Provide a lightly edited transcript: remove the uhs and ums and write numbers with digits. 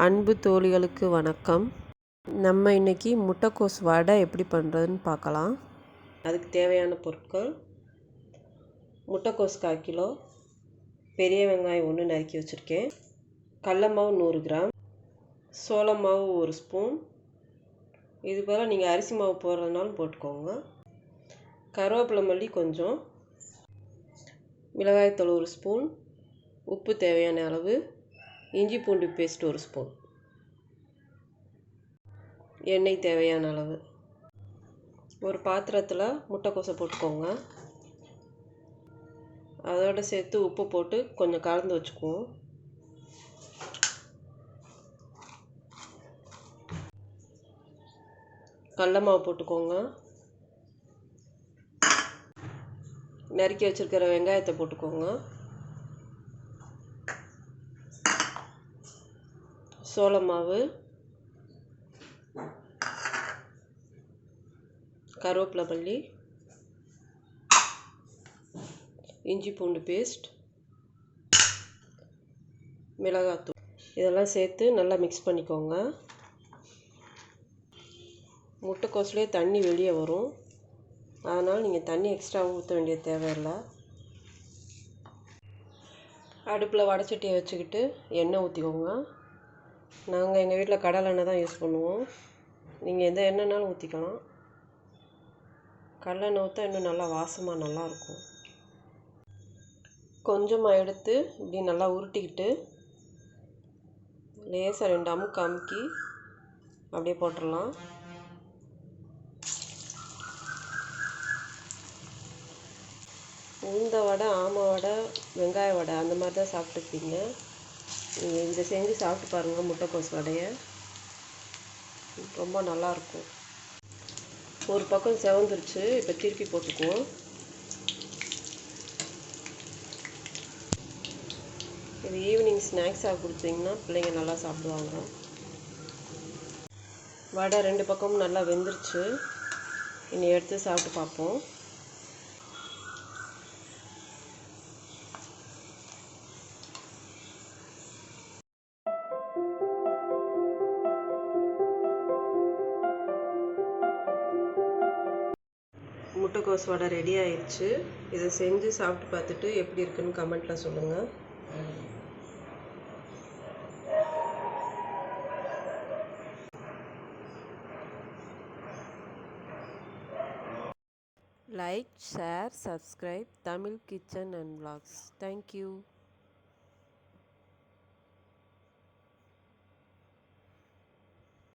அன்பு தோழிகளுக்கு வணக்கம். நம்ம இன்றைக்கி முட்டைக்கோஸ் வடை எப்படி பண்ணுறதுன்னு பார்க்கலாம். அதுக்கு தேவையான பொருட்கள்: முட்டைக்கோஸ் 1/4 கிலோ, பெரிய வெங்காயம் 1 நறுக்கி வச்சுருக்கேன், கடல மாவு 100 கிராம், சோள மாவு 1 ஸ்பூன், இது போல் நீங்கள் அரிசி மாவு போடுறதுனாலும் போட்டுக்கோங்க, கருவேப்பிலை மல்லி கொஞ்சம், மிளகாய்த்தூள் 1 ஸ்பூன், உப்பு தேவையான அளவு, இஞ்சி பூண்டு பேஸ்ட் 1 ஸ்பூன், எண்ணெய் தேவையான அளவு. ஒரு பாத்திரத்தில் முட்டைக்கோஸை போட்டுக்கோங்க, அதோடு சேர்த்து உப்பு போட்டு கொஞ்சம் கலந்து வச்சுக்குவோம். கடல மாவு போட்டுக்கோங்க, நறுக்கி வச்சுருக்கிற வெங்காயத்தை போட்டுக்கோங்க, சோள மாவு, கருவேப்பிலை மல்லி, இஞ்சி பூண்டு பேஸ்ட், மிளகாத்தூள் இதெல்லாம் சேர்த்து நல்லா மிக்ஸ் பண்ணிக்கோங்க. முட்டைக்கோஸ்லேயே தண்ணி வெளியே வரும், அதனால் நீங்கள் தண்ணி எக்ஸ்ட்ரா ஊற்ற வேண்டிய தேவையில்லை. அடுப்பில் வடைச்சட்டியை வச்சுக்கிட்டு எண்ணெய் ஊற்றிக்கோங்க. நாங்கள் எங்கள் வீட்டில் கடலை எண்ணெய் தான் யூஸ் பண்ணுவோம், நீங்கள் எந்த எண்ணெய்னாலும் ஊற்றிக்கலாம். கடலை எண்ணெய் ஊற்ற இன்னும் நல்லா வாசமாக நல்லாயிருக்கும். கொஞ்சமாக எடுத்து இப்படி நல்லா உருட்டிக்கிட்டு லேசாக 2 அமுக்கு அமுக்கி அப்படியே போட்டுடலாம். உளுந்த வடை, ஆமை வடை, வெங்காய வடை அந்த மாதிரி தான் சாப்பிட்டுருப்பீங்க. நீங்கள் இதை செஞ்சு சாப்பிட்டு பாருங்கள். முட்டைக்கோஸ் வடையை ரொம்ப நல்லாயிருக்கும். ஒரு பக்கம் செவந்துருச்சு, இப்போ திருப்பி போட்டுக்குவோம். இது ஈவினிங் ஸ்நாக்ஸாக கொடுத்தீங்கன்னா பிள்ளைங்க நல்லா சாப்பிடுவாங்க. வடை 2 பக்கமும் நல்லா வெந்துருச்சு, இனி எடுத்து சாப்பிட்டு பார்ப்போம். முட்டைக்கோஸ் வடை ரெடி ஆயிடுச்சு. இதை செஞ்சு சாப்பிட்டு பார்த்துட்டு எப்படி இருக்குன்னு கமெண்ட்டில் சொல்லுங்கள். Like, share, subscribe Tamil kitchen and vlogs. Thank you.